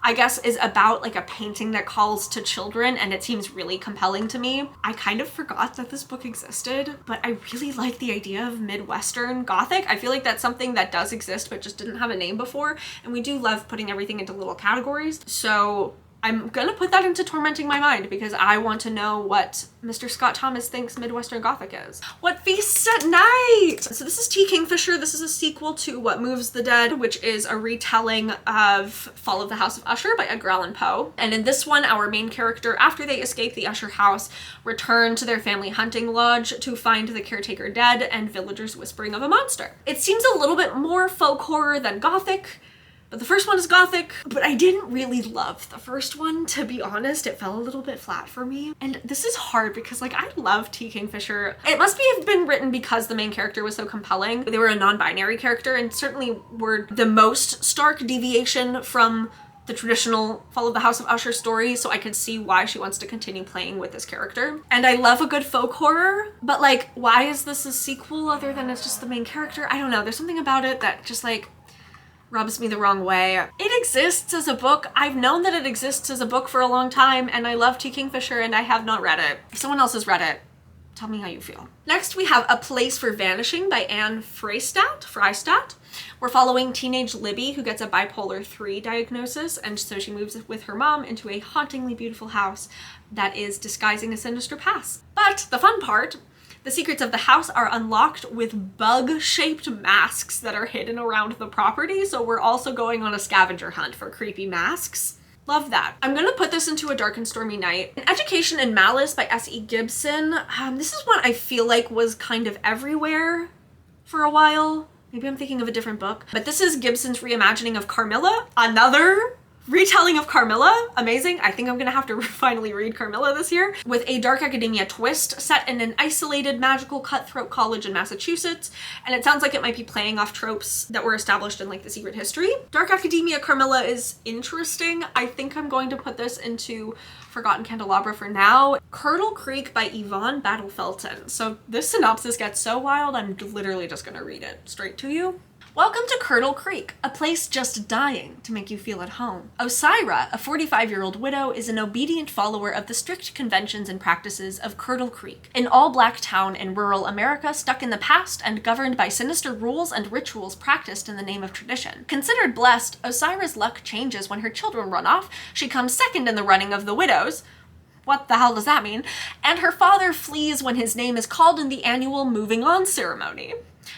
I guess, is about like a painting that calls to children, and it seems really compelling to me. I kind of forgot that this book existed, but I really like the idea of Midwestern Gothic. I feel like that's something that does exist but just didn't have a name before, and we do love putting everything into little categories. So I'm gonna put that into Tormenting My Mind because I want to know what Mr. Scott Thomas thinks Midwestern Gothic is. What Feasts at Night? So this is T. Kingfisher. This is a sequel to What Moves the Dead, which is a retelling of Fall of the House of Usher by Edgar Allan Poe. And in this one, our main character, after they escape the Usher house, return to their family hunting lodge to find the caretaker dead and villagers whispering of a monster. It seems a little bit more folk horror than Gothic, but the first one is Gothic, but I didn't really love the first one, to be honest. It fell a little bit flat for me. And this is hard because like I love T. Kingfisher. It must have been written because the main character was so compelling. They were a non-binary character and certainly were the most stark deviation from the traditional Fall of the House of Usher story, so I could see why she wants to continue playing with this character. And I love a good folk horror, but like, why is this a sequel other than it's just the main character? I don't know. There's something about it that just like rubs me the wrong way. It exists as a book. I've known that it exists as a book for a long time, and I love T. Kingfisher, and I have not read it. If someone else has read it, tell me how you feel. Next, we have A Place for Vanishing by Anne Freistadt. We're following teenage Libby, who gets a bipolar 3 diagnosis, and so she moves with her mom into a hauntingly beautiful house that is disguising a sinister past. But the fun part, the secrets of the house are unlocked with bug-shaped masks that are hidden around the property, so we're also going on a scavenger hunt for creepy masks. Love that. I'm gonna put this into a dark and stormy night. An Education in Malice by S.E. Gibson. This is one I feel like was kind of everywhere for a while. Maybe I'm thinking of a different book. But this is Gibson's reimagining of Carmilla. Another retelling of Carmilla. Amazing. I think I'm gonna have to finally read Carmilla this year. With a dark academia twist set in an isolated magical cutthroat college in Massachusetts. And it sounds like it might be playing off tropes that were established in like The Secret History. Dark academia Carmilla is interesting. I think I'm going to put this into Forgotten Candelabra for now. Curdle Creek by Yvonne Battlefelton. So this synopsis gets so wild, I'm literally just gonna read it straight to you. Welcome to Curdle Creek, a place just dying to make you feel at home. Osira, a 45-year-old widow, is an obedient follower of the strict conventions and practices of Curdle Creek, an all-black town in rural America stuck in the past and governed by sinister rules and rituals practiced in the name of tradition. Considered blessed, Osira's luck changes when her children run off, she comes second in the running of the widows. What the hell does that mean? And her father flees when his name is called in the annual moving on ceremony.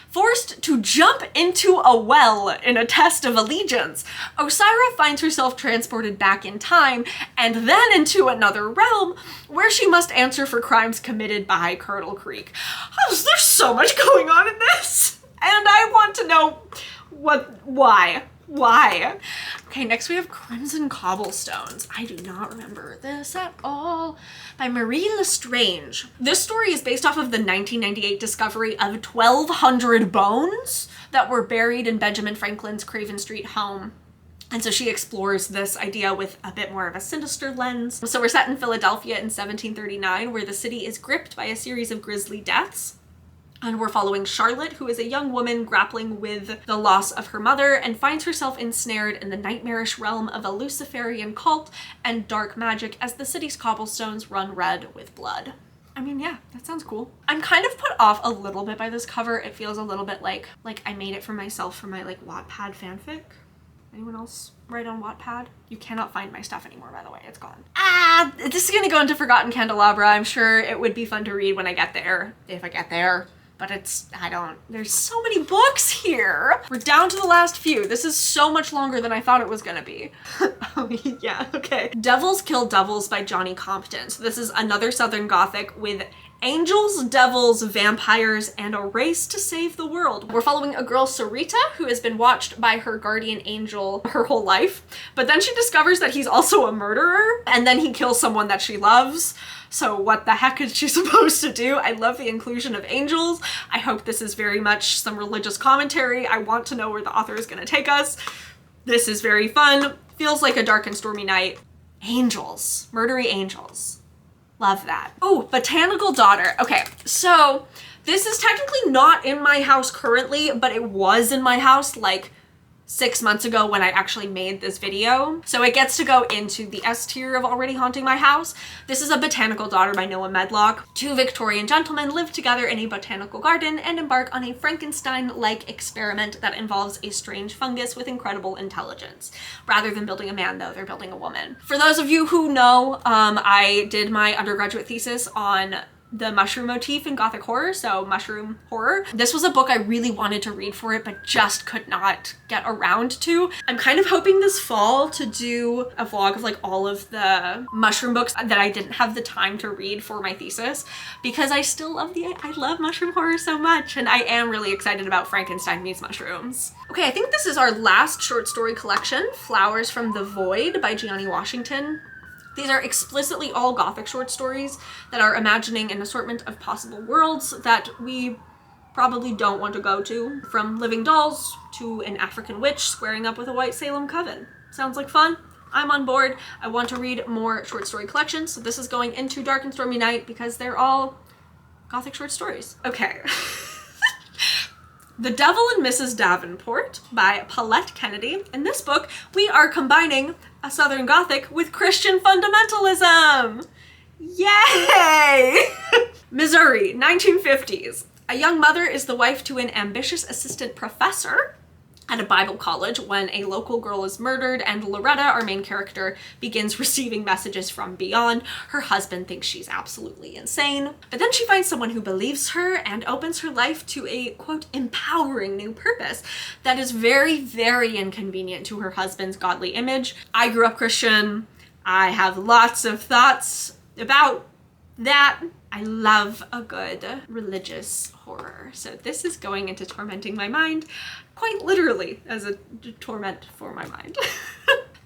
Forced to jump into a well in a test of allegiance, Osira finds herself transported back in time and then into another realm where she must answer for crimes committed by Curdle Creek. Oh, there's so much going on in this, and I want to know why. Okay, next we have Crimson Cobblestones. I do not remember this at all. By Marie Lestrange. This story is based off of the 1998 discovery of 1,200 bones that were buried in Benjamin Franklin's Craven Street home. And so she explores this idea with a bit more of a sinister lens. So we're set in Philadelphia in 1739, where the city is gripped by a series of grisly deaths. And we're following Charlotte, who is a young woman grappling with the loss of her mother and finds herself ensnared in the nightmarish realm of a Luciferian cult and dark magic as the city's cobblestones run red with blood. I mean, yeah, that sounds cool. I'm kind of put off a little bit by this cover. It feels a little bit like I made it for myself for my like Wattpad fanfic. Anyone else write on Wattpad? You cannot find my stuff anymore, by the way. It's gone. This is gonna go into Forgotten Candelabra. I'm sure it would be fun to read when I get there, if I get there. But there's so many books here. We're down to the last few. This is so much longer than I thought it was gonna be. Oh yeah, okay. Devils Kill Devils by Johnny Compton. So this is another Southern Gothic with angels, devils, vampires, and a race to save the world. We're following a girl, Sarita, who has been watched by her guardian angel her whole life, but then she discovers that he's also a murderer, and then he kills someone that she loves. So what the heck is she supposed to do? I love the inclusion of angels. I hope this is very much some religious commentary. I want to know where the author is gonna take us. This is very fun. Feels like a dark and stormy night. Angels, murdery angels. Love that. Oh, Botanical Daughter. Okay, so this is technically not in my house currently, but it was in my house like 6 months ago when I actually made this video. So it gets to go into the S tier of already haunting my house. This is A Botanical Daughter by Noah Medlock. Two Victorian gentlemen live together in a botanical garden and embark on a Frankenstein-like experiment that involves a strange fungus with incredible intelligence. Rather than building a man though, they're building a woman. For those of you who know, I did my undergraduate thesis on the mushroom motif in Gothic horror, so mushroom horror. This was a book I really wanted to read for it, but just could not get around to. I'm kind of hoping this fall to do a vlog of like all of the mushroom books that I didn't have the time to read for my thesis, because I still love I love mushroom horror so much, and I am really excited about Frankenstein meets mushrooms. Okay, I think this is our last short story collection, Flowers from the Void by Gianni Washington. These are explicitly all Gothic short stories that are imagining an assortment of possible worlds that we probably don't want to go to, from living dolls to an African witch squaring up with a white Salem coven. Sounds like fun? I'm on board. I want to read more short story collections, so this is going into Dark and Stormy Night because they're all Gothic short stories. Okay. The Devil and Mrs. Davenport by Paulette Kennedy. In this book, we are combining a Southern Gothic with Christian fundamentalism. Yay! Missouri, 1950s. A young mother is the wife to an ambitious assistant professor. at a Bible college when a local girl is murdered, and Loretta, our main character, begins receiving messages from beyond. Her husband thinks she's absolutely insane, but then she finds someone who believes her and opens her life to a, quote, empowering new purpose that is very, very inconvenient to her husband's godly image. I grew up Christian. I have lots of thoughts about that. I love a good religious horror. So this is going into tormenting my mind, quite literally, as a torment for my mind.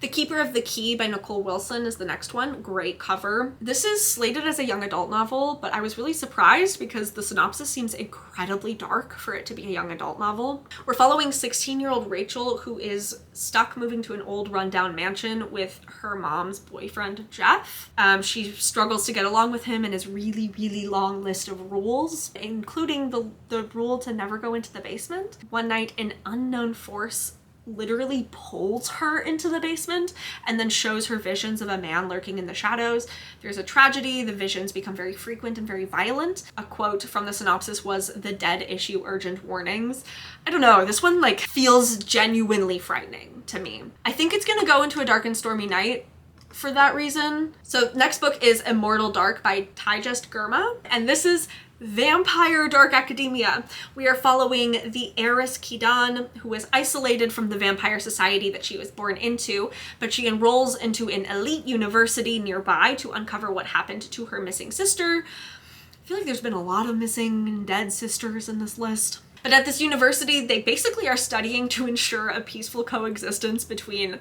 The Keeper of the Key by Nicole Wilson is the next one. Great cover. This is slated as a young adult novel, but I was really surprised because the synopsis seems incredibly dark for it to be a young adult novel. We're following 16-year-old Rachel, who is stuck moving to an old rundown mansion with her mom's boyfriend, Jeff. She struggles to get along with him and his really, really long list of rules, including the rule to never go into the basement. One night, an unknown force literally pulls her into the basement and then shows her visions of a man lurking in the shadows. There's a tragedy. The visions become very frequent and very violent. A quote from the synopsis was, "The dead issue urgent warnings." I don't know, this one like feels genuinely frightening to me. I think it's gonna go into a dark and stormy night for that reason. So next book is Immortal Dark by Taijest Girma, and this is vampire dark academia. We are following the heiress Kidan, who is isolated from the vampire society that she was born into, but she enrolls into an elite university nearby to uncover what happened to her missing sister. I feel like there's been a lot of missing and dead sisters in this list. But at this university, they basically are studying to ensure a peaceful coexistence between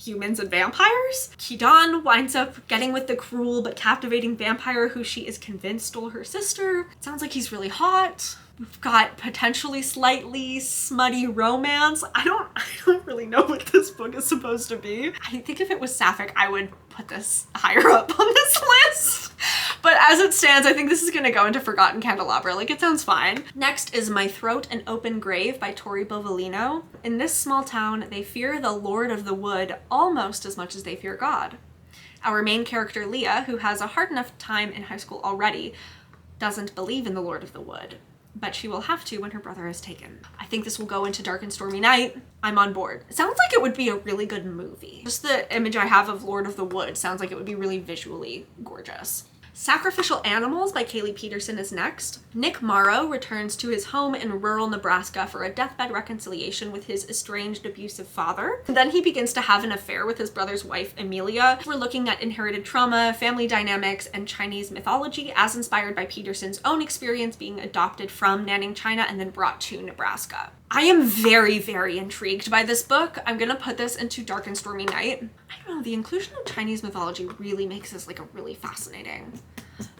humans and vampires. Kidan winds up getting with the cruel but captivating vampire who she is convinced stole her sister. It sounds like he's really hot. We've got potentially slightly smutty romance. I don't really know what this book is supposed to be. I think if it was sapphic, I would put this higher up on this list. But as it stands, I think this is gonna go into Forgotten Candelabra. Like, it sounds fine. Next is My Throat, an Open Grave by Tori Bovalino. In this small town, they fear the Lord of the Wood almost as much as they fear God. Our main character, Leah, who has a hard enough time in high school already, doesn't believe in the Lord of the Wood, but she will have to when her brother is taken. I think this will go into Dark and Stormy Night. I'm on board. It sounds like it would be a really good movie. Just the image I have of Lord of the Wood sounds like it would be really visually gorgeous. Sacrificial Animals by Kaylee Peterson is next. Nick Morrow returns to his home in rural Nebraska for a deathbed reconciliation with his estranged, abusive father. Then he begins to have an affair with his brother's wife, Amelia. We're looking at inherited trauma, family dynamics, and Chinese mythology as inspired by Peterson's own experience being adopted from Nanning, China, and then brought to Nebraska. I am very, very intrigued by this book. I'm gonna put this into Dark and Stormy Night. I don't know, the inclusion of Chinese mythology really makes this like a really fascinating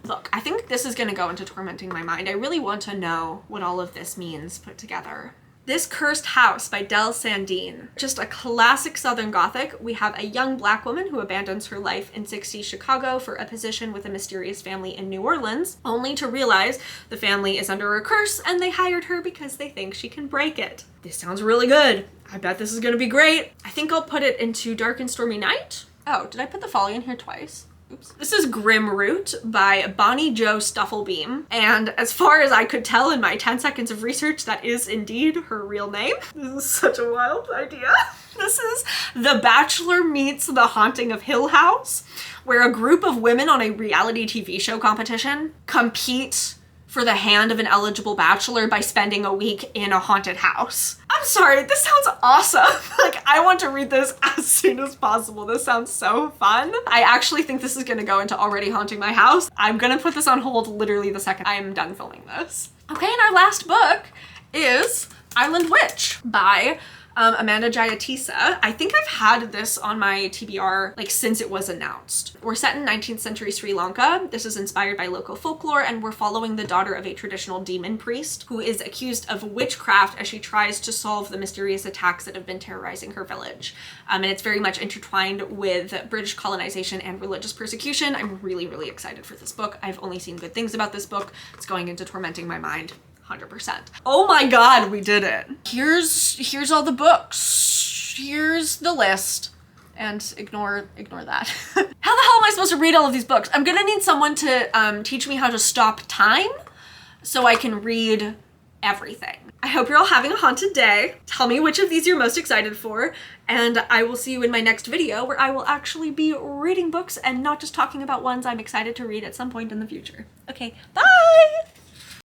book. I think this is gonna go into tormenting my mind. I really want to know what all of this means put together. This Cursed House by Del Sandine. Just a classic Southern Gothic. We have a young Black woman who abandons her life in 60s Chicago for a position with a mysterious family in New Orleans, only to realize the family is under a curse and they hired her because they think she can break it. This sounds really good. I bet this is gonna be great. I think I'll put it into Dark and Stormy Night. Oh, did I put the folly in here twice? Oops. This is Grim Root by Bonnie Jo Stufflebeam, and as far as I could tell in my 10 seconds of research, that is indeed her real name. This is such a wild idea. This is The Bachelor meets The Haunting of Hill House, where a group of women on a reality TV show competition compete for the hand of an eligible bachelor by spending a week in a haunted house. I'm sorry, this sounds awesome. Like, I want to read this as soon as possible. This sounds so fun. I actually think this is gonna go into Already Haunting My House. I'm gonna put this on hold literally the second I am done filming this. Okay, and our last book is Island Witch by Amanda Jayatissa. I think I've had this on my TBR like since it was announced. We're set in 19th century Sri Lanka. This is inspired by local folklore, and we're following the daughter of a traditional demon priest who is accused of witchcraft as she tries to solve the mysterious attacks that have been terrorizing her village. And it's very much intertwined with British colonization and religious persecution. I'm really, really excited for this book. I've only seen good things about this book. It's going into tormenting my mind. 100%. Oh my God, we did it. Here's all the books. Here's the list. And ignore that. How the hell am I supposed to read all of these books? I'm gonna need someone to teach me how to stop time so I can read everything. I hope you're all having a haunted day. Tell me which of these you're most excited for, and I will see you in my next video where I will actually be reading books and not just talking about ones I'm excited to read at some point in the future. Okay, bye!